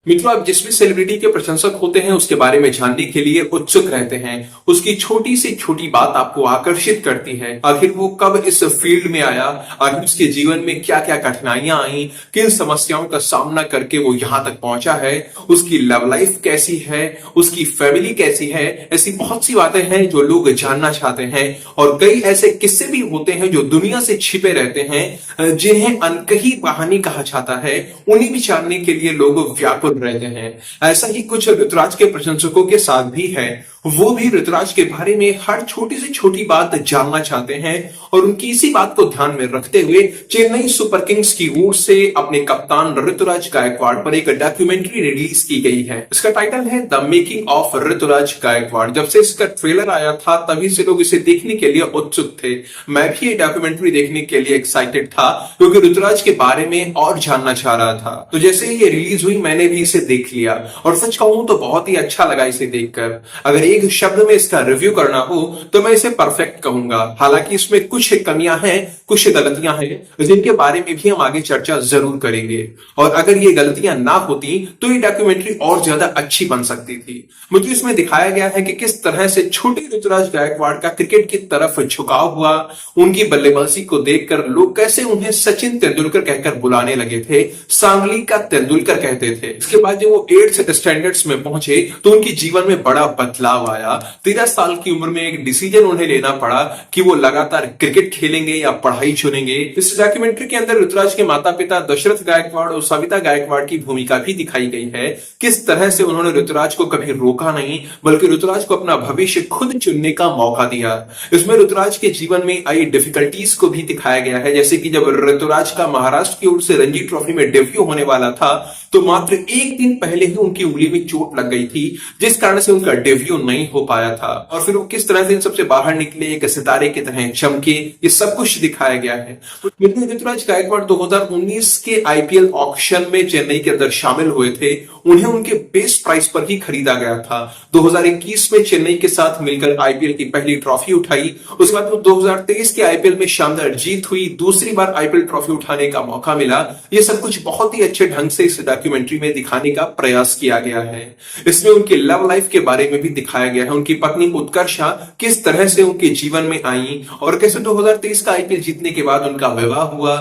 मित्रों, आप जिस भी सेलिब्रिटी के प्रशंसक होते हैं उसके बारे में जानने के लिए उत्सुक रहते हैं। उसकी छोटी से छोटी बात आपको आकर्षित करती है। आखिर वो कब इस फील्ड में आया, आखिर उसके जीवन में क्या क्या कठिनाइयां आई, किन समस्याओं का सामना करके वो यहाँ तक पहुंचा है, उसकी लव लाइफ कैसी है, उसकी फैमिली कैसी है। ऐसी बहुत सी बातें हैं जो लोग जानना चाहते हैं और कई ऐसे किस्से भी होते हैं जो दुनिया से छिपे रहते हैं, जिन्हें अनकही कहानी कहा जाता है। उन्हें भी जानने के लिए लोग व्याकुल रहते हैं। ऐसा ही कुछ ऋतुराज के प्रशंसकों के साथ भी है। वो भी ऋतुराज के बारे में हर छोटी से छोटी बात जानना चाहते हैं और उनकी इसी बात को ध्यान में रखते हुए चेन्नई सुपर किंग्स की ओर से अपने कप्तान ऋतुराज गायकवाड़ पर एक डॉक्यूमेंट्री रिलीज की गई है। इसका टाइटल है the making of Ruturaj Gaikwad. जब से इसका ट्रेलर आया था तभी से लोग इसे देखने के लिए उत्सुक थे। मैं भी ये डॉक्यूमेंट्री देखने के लिए एक्साइटेड था क्योंकि ऋतुराज के बारे में और जानना चाह रहा था। तो जैसे ही ये रिलीज हुई मैंने भी इसे देख लिया और सच कहूं तो बहुत ही अच्छा लगा इसे देखकर। अगर एक शब्द में इसका रिव्यू करना हो तो मैं इसे परफेक्ट कहूंगा। हालांकि इसमें कुछ कमियां हैं, कुछ गलतियां हैं जिनके बारे में भी हम आगे चर्चा जरूर करेंगे। और अगर ये गलतियां ना होती तो ये डॉक्यूमेंट्री और ज्यादा अच्छी बन सकती थी। मुझे इसमें दिखाया गया है कि किस तरह से छोटे ऋतुराज गायकवाड़ का क्रिकेट की तरफ झुकाव हुआ। उनकी बल्लेबाजी को देखकर लोग कैसे उन्हें सचिन तेंदुलकर कहकर बुलाने लगे थे, सांगली का तेंदुलकर कहते थे। इसके बाद जब वो 8th स्टैंडर्ड्स में पहुंचे तो उनके जीवन में बड़ा बदलाव आया। 13 साल की उम्र में एक डिसीजन उन्हें लेना पड़ा कि वो लगातार क्रिकेट खेलेंगे या पढ़ाई चुनेंगे। इस डॉक्यूमेंट्री के अंदर ऋतुराज के माता पिता दशरथ गायकवाड़ और सविता गायकवाड़ की भूमिका भी दिखाई गई है। किस तरह से उन्होंने ऋतुराज को कभी रोका नहीं बल्कि ऋतुराज को अपना भविष्य खुद चुनने का मौका दिया। इसमें ऋतुराज के जीवन में आई डिफिकल्टीज को भी दिखाया गया है। जैसे कि जब ऋतुराज का महाराष्ट्र की ओर से रणजी ट्रॉफी में डेब्यू होने वाला था तो मात्र एक दिन पहले ही उनकी उंगली में चोट लग गई थी, जिस कारण से उनका डेब्यू नहीं हो पाया था। और फिर वो किस तरह से इन सबसे बाहर निकले, एक सितारे की तरह चमके, ये सब कुछ दिखाया गया है। ऋतुराज गायकवाड़ 2019 के आईपीएल ऑक्शन में चेन्नई के अंदर शामिल हुए थे। उन्हें उनके बेस्ट प्राइस पर ही खरीदा गया था। 2021 में चेन्नई के साथ मिलकर आईपीएल की पहली ट्रॉफी उठाई। उसके बाद 2023 के आईपीएल में शानदार जीत हुई, दूसरी बार आईपीएल ट्रॉफी उठाने का मौका मिला। ये सब कुछ बहुत ही अच्छे ढंग से इस डॉक्यूमेंट्री में दिखाने का प्रयास किया गया है। इसमें उनकी लव लाइफ के बारे में भी दिखाया गया है। उनकी पत्नी उत्कर्षा किस तरह से उनके जीवन में आई और कैसे 2023 का आईपीएल जीतने के बाद उनका विवाह हुआ,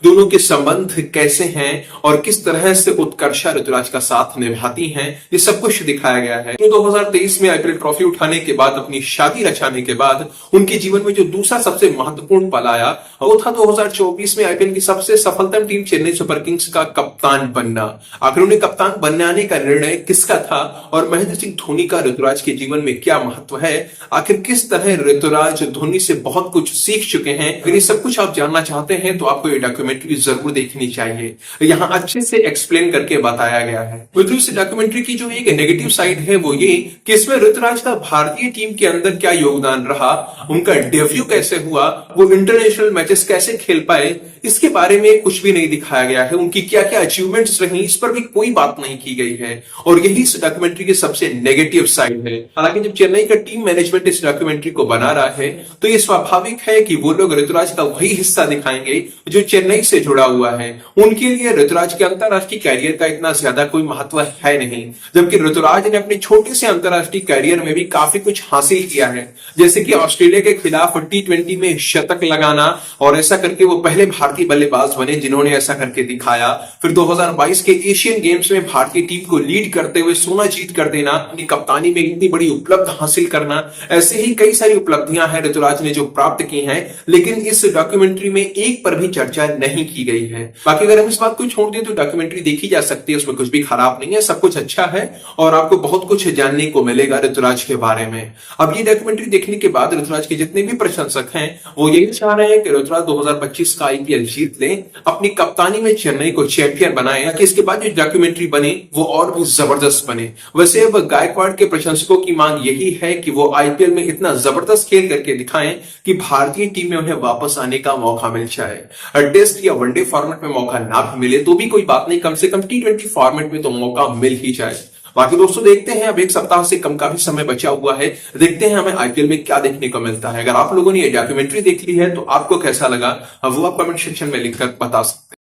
दोनों के संबंध कैसे हैं और किस तरह से उत्कर्षा ऋतुराज का साथ निभाती हैं, ये सब कुछ दिखाया गया है। 2023 में आईपीएल ट्रॉफी उठाने के बाद, अपनी शादी रचाने के बाद उनके जीवन में जो दूसरा सबसे महत्वपूर्ण पल आया वो था 2024 में आईपीएल की सबसे सफलतम टीम चेन्नई सुपर किंग्स का कप्तान बनना। आखिर उन्हें कप्तान बनने का निर्णय किसका था और महेंद्र सिंह धोनी का ऋतुराज के जीवन में क्या महत्व है, आखिर किस तरह ऋतुराज धोनी से बहुत कुछ सीख चुके हैं। अगर ये सब कुछ आप जानना चाहते हैं तो आपको ये डॉक्यूमेंट्री जरूर देखनी चाहिए। यहाँ अच्छे से एक्सप्लेन करके बताया गया है। इस डॉक्यूमेंट्री की जो एक नेगेटिव साइड है वो ये कि इसमें ऋतुराज का भारतीय टीम के अंदर क्या योगदान रहा, उनका डेब्यू कैसे हुआ, वो इंटरनेशनल मैचेस कैसे खेल पाए, इसके बारे में कुछ भी नहीं दिखाया गया है। उनकी क्या क्या अचीवमेंट्स रही इस पर भी कोई बात नहीं की गई है और यही इस डॉक्यूमेंट्री की सबसे नेगेटिव साइड है। हालांकि जब चेन्नई का टीम मैनेजमेंट इस डॉक्यूमेंट्री को बना रहा है तो ये स्वाभाविक है कि वो लोग ऋतुराज का वही हिस्सा दिखाएंगे जो चेन्नई से जुड़ा हुआ है। उनके लिए ऋतुराज के अंतरराष्ट्रीय कैरियर का इतना ज्यादा कोई महत्व है नहीं, जबकि ऋतुराज ने अपने छोटे से अंतरराष्ट्रीय कैरियर में भी काफी कुछ हासिल किया है। जैसे कि ऑस्ट्रेलिया के खिलाफ T20 में शतक लगाना और ऐसा करके वो पहले भारतीय बल्लेबाज बने जिन्होंने ऐसा करके दिखाया। फिर 2022 के एशियन गेम्स में भारतीय टीम को लीड करते हुए सोना जीत कर देना, अपनी कप्तानी में इतनी बड़ी उपलब्धि हासिल करना, ऐसे ही कई सारी उपलब्धियां हैं ऋतुराज ने जो प्राप्त की हैं, लेकिन इस डॉक्यूमेंट्री में एक पर भी चर्चा नहीं की गई है। बाकी अगर हम इस बात को छोड़ दें तो डॉक्यूमेंट्री देखी जा सकती है, उसमें कुछ भी खराब नहीं है, सब कुछ अच्छा है और आपको बहुत कुछ जानने को मिलेगा ऋतुराज के बारे में। अब ये डॉक्यूमेंट्री देखने के बाद ऋतुराज के जितने भी प्रशंसक हैं वो यही चाह रहे हैं कि ऋतुराज 2025 का आईपीएल जीत ले, अपनी कप्तानी में चेन्नई को चैंपियन बनाए ताकि इसके बाद जो डॉक्यूमेंट्री बने वो और भी जबरदस्त बने। वैसे अब गायकवाड़ के प्रशंसकों की मांग यही है कि वो आईपीएल में इतना जबरदस्त खेल करके दिखाएं कि भारतीय टीम में उन्हें वापस आने का मौका मिल जाए। टेस्ट या वनडे फॉर्मेट में मौका ना भी मिले तो भी कोई बात नहीं, कम से कम T20 फॉर्मेट में तो मौका मिल ही जाए। बाकी दोस्तों देखते हैं, अब एक सप्ताह से कम का भी समय बचा हुआ है, देखते हैं हमें आईपीएल में क्या देखने को मिलता है। अगर आप लोगों ने ये डॉक्यूमेंट्री देख ली है तो आपको कैसा लगा वो आप कमेंट सेक्शन में लिखकर बता सकते हैं।